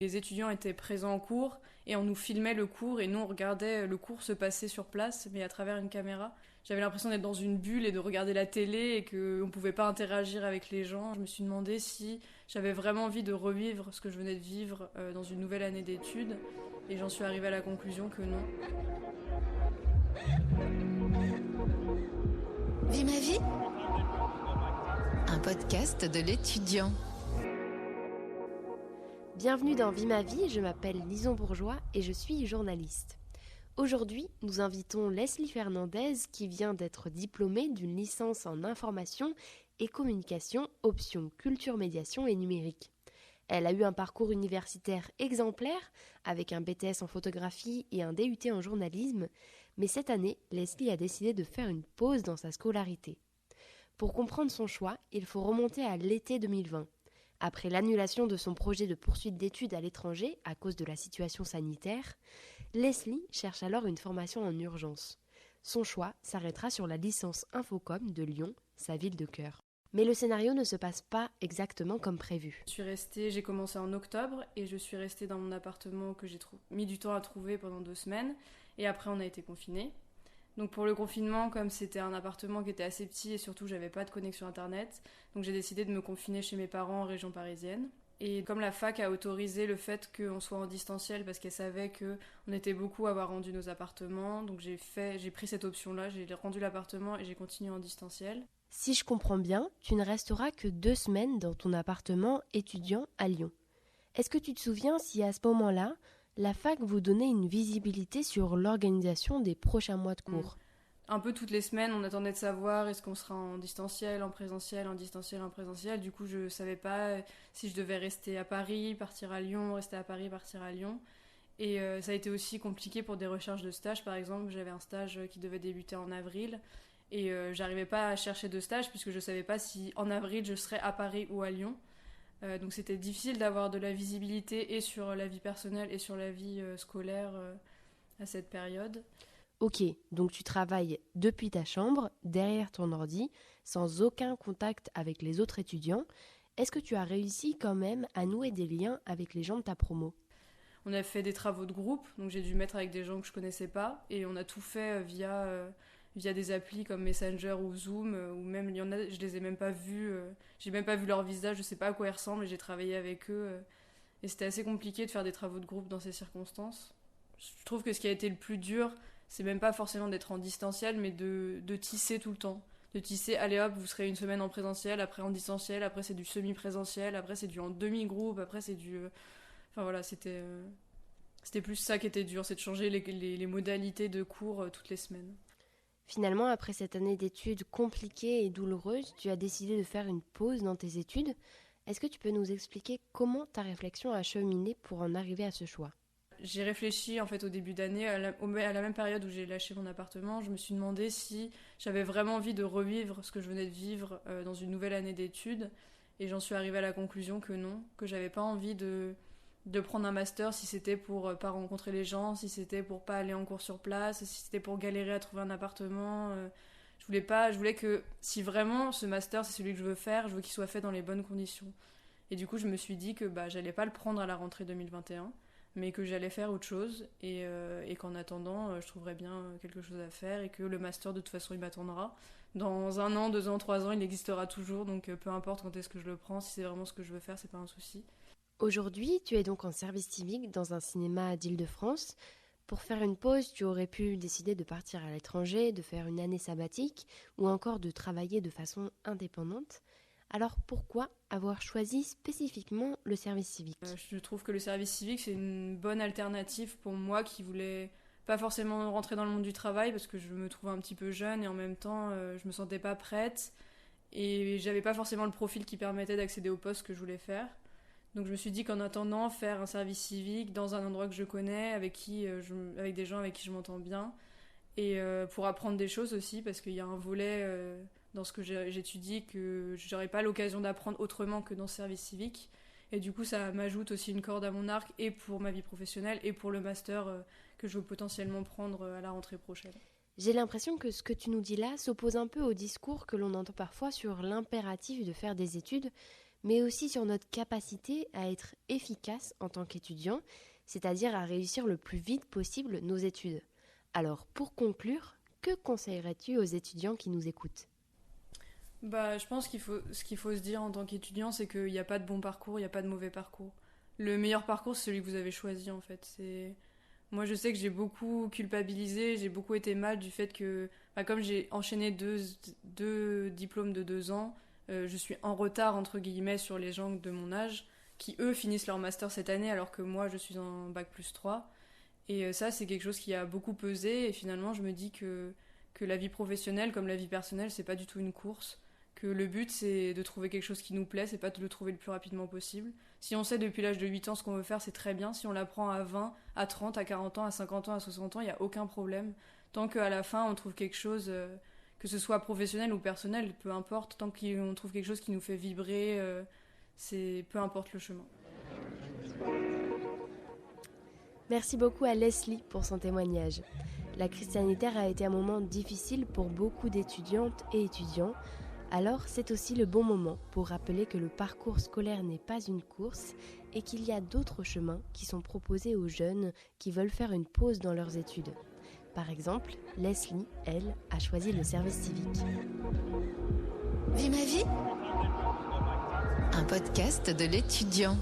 Les étudiants étaient présents en cours et on nous filmait le cours et nous on regardait le cours se passer sur place mais à travers une caméra. J'avais l'impression d'être dans une bulle et de regarder la télé et qu'on ne pouvait pas interagir avec les gens. Je me suis demandé si j'avais vraiment envie de revivre ce que je venais de vivre dans une nouvelle année d'études et j'en suis arrivée à la conclusion que non. Vie ma vie, un podcast de l'étudiant. Bienvenue dans Vie ma vie, je m'appelle Lison Bourgeois et je suis journaliste. Aujourd'hui, nous invitons Leslie Fernandez qui vient d'être diplômée d'une licence en information et communication, option culture, médiation et numérique. Elle a eu un parcours universitaire exemplaire avec un BTS en photographie et un DUT en journalisme, mais cette année, Leslie a décidé de faire une pause dans sa scolarité. Pour comprendre son choix, il faut remonter à l'été 2020. Après l'annulation de son projet de poursuite d'études à l'étranger à cause de la situation sanitaire, Leslie cherche alors une formation en urgence. Son choix s'arrêtera sur la licence Infocom de Lyon, sa ville de cœur. Mais le scénario ne se passe pas exactement comme prévu. J'ai commencé en octobre et je suis restée dans mon appartement que j'ai mis du temps à trouver pendant 2 semaines et après on a été confinés. Donc pour le confinement, comme c'était un appartement qui était assez petit et surtout j'avais pas de connexion internet, donc j'ai décidé de me confiner chez mes parents en région parisienne. Et comme la fac a autorisé le fait qu'on soit en distanciel parce qu'elle savait qu'on était beaucoup à avoir rendu nos appartements, donc j'ai pris cette option-là, j'ai rendu l'appartement et j'ai continué en distanciel. Si je comprends bien, tu ne resteras que 2 semaines dans ton appartement étudiant à Lyon. Est-ce que tu te souviens si à ce moment-là, la fac vous donnait une visibilité sur l'organisation des prochains mois de cours ? Un peu toutes les semaines, on attendait de savoir est-ce qu'on sera en distanciel, en présentiel, en distanciel, en présentiel. Du coup, je savais pas si je devais rester à Paris, partir à Lyon, rester à Paris, partir à Lyon. Et ça a été aussi compliqué pour des recherches de stage. Par exemple, j'avais un stage qui devait débuter en avril. Et j'arrivais pas à chercher de stage puisque je savais pas si en avril je serais à Paris ou à Lyon. Donc c'était difficile d'avoir de la visibilité et sur la vie personnelle et sur la vie scolaire à cette période. Ok, donc tu travailles depuis ta chambre, derrière ton ordi, sans aucun contact avec les autres étudiants. Est-ce que tu as réussi quand même à nouer des liens avec les gens de ta promo ? On a fait des travaux de groupe, donc j'ai dû mettre avec des gens que je connaissais pas, et on a tout fait via des applis comme Messenger ou Zoom, ou même il y en a, je les ai même pas vus, j'ai même pas vu leur visage, je sais pas à quoi ils ressemblent, et j'ai travaillé avec eux, et c'était assez compliqué de faire des travaux de groupe dans ces circonstances. Je trouve que ce qui a été le plus dur, c'est même pas forcément d'être en distanciel, mais de tisser tout le temps. De tisser, allez hop, vous serez une semaine en présentiel, après en distanciel, après c'est du semi-présentiel, après c'est du en demi-groupe, après c'est du... Enfin voilà, c'était plus ça qui était dur, c'est de changer les modalités de cours toutes les semaines. Finalement, après cette année d'études compliquée et douloureuse, tu as décidé de faire une pause dans tes études. Est-ce que tu peux nous expliquer comment ta réflexion a cheminé pour en arriver à ce choix ? J'ai réfléchi en fait au début d'année, à la même période où j'ai lâché mon appartement, je me suis demandé si j'avais vraiment envie de revivre ce que je venais de vivre dans une nouvelle année d'études. Et j'en suis arrivée à la conclusion que non, que j'avais pas envie de prendre un master si c'était pour pas rencontrer les gens, si c'était pour pas aller en cours sur place, si c'était pour galérer à trouver un appartement. Je voulais que si vraiment ce master c'est celui que je veux faire, je veux qu'il soit fait dans les bonnes conditions. Et du coup, je me suis dit que j'allais pas le prendre à la rentrée 2021, mais que j'allais faire autre chose et qu'en attendant, je trouverais bien quelque chose à faire et que le master, de toute façon, il m'attendra. Dans 1 an, 2 ans, 3 ans, il existera toujours, donc peu importe quand est-ce que je le prends, si c'est vraiment ce que je veux faire, c'est pas un souci. Aujourd'hui, tu es donc en service civique dans un cinéma d'Île-de-France. Pour faire une pause, tu aurais pu décider de partir à l'étranger, de faire une année sabbatique ou encore de travailler de façon indépendante. Alors pourquoi avoir choisi spécifiquement le service civique ? Je trouve que le service civique, c'est une bonne alternative pour moi qui voulais pas forcément rentrer dans le monde du travail parce que je me trouvais un petit peu jeune et en même temps, je me sentais pas prête et j'avais pas forcément le profil qui permettait d'accéder au poste que je voulais faire. Donc je me suis dit qu'en attendant, faire un service civique dans un endroit que je connais, avec des gens avec qui je m'entends bien, et pour apprendre des choses aussi, parce qu'il y a un volet dans ce que j'étudie que j'aurais pas l'occasion d'apprendre autrement que dans ce service civique. Et du coup, ça m'ajoute aussi une corde à mon arc, et pour ma vie professionnelle, et pour le master que je veux potentiellement prendre à la rentrée prochaine. J'ai l'impression que ce que tu nous dis là s'oppose un peu au discours que l'on entend parfois sur l'impératif de faire des études, mais aussi sur notre capacité à être efficace en tant qu'étudiant, c'est-à-dire à réussir le plus vite possible nos études. Alors, pour conclure, que conseillerais-tu aux étudiants qui nous écoutent ? Je pense ce qu'il faut se dire en tant qu'étudiant, c'est qu'il n'y a pas de bon parcours, il n'y a pas de mauvais parcours. Le meilleur parcours, c'est celui que vous avez choisi, en fait. Moi, je sais que j'ai beaucoup culpabilisé, j'ai beaucoup été mal du fait que, comme j'ai enchaîné deux diplômes de 2 ans, je suis en retard, entre guillemets, sur les gens de mon âge, qui, eux, finissent leur master cette année, alors que moi, je suis en bac+3. Et ça, c'est quelque chose qui a beaucoup pesé, et finalement, je me dis que la vie professionnelle, comme la vie personnelle, c'est pas du tout une course. Que le but, c'est de trouver quelque chose qui nous plaît, c'est pas de le trouver le plus rapidement possible. Si on sait depuis l'âge de 8 ans ce qu'on veut faire, c'est très bien. Si on l'apprend à 20, à 30, à 40 ans, à 50 ans, à 60 ans, il n'y a aucun problème. Tant qu'à la fin, on trouve quelque chose, que ce soit professionnel ou personnel, peu importe, tant qu'on trouve quelque chose qui nous fait vibrer, peu importe le chemin. Merci beaucoup à Leslie pour son témoignage. La crise sanitaire a été un moment difficile pour beaucoup d'étudiantes et étudiants. Alors, c'est aussi le bon moment pour rappeler que le parcours scolaire n'est pas une course et qu'il y a d'autres chemins qui sont proposés aux jeunes qui veulent faire une pause dans leurs études. Par exemple, Leslie, elle, a choisi le service civique. Vie ma vie, un podcast de l'étudiant.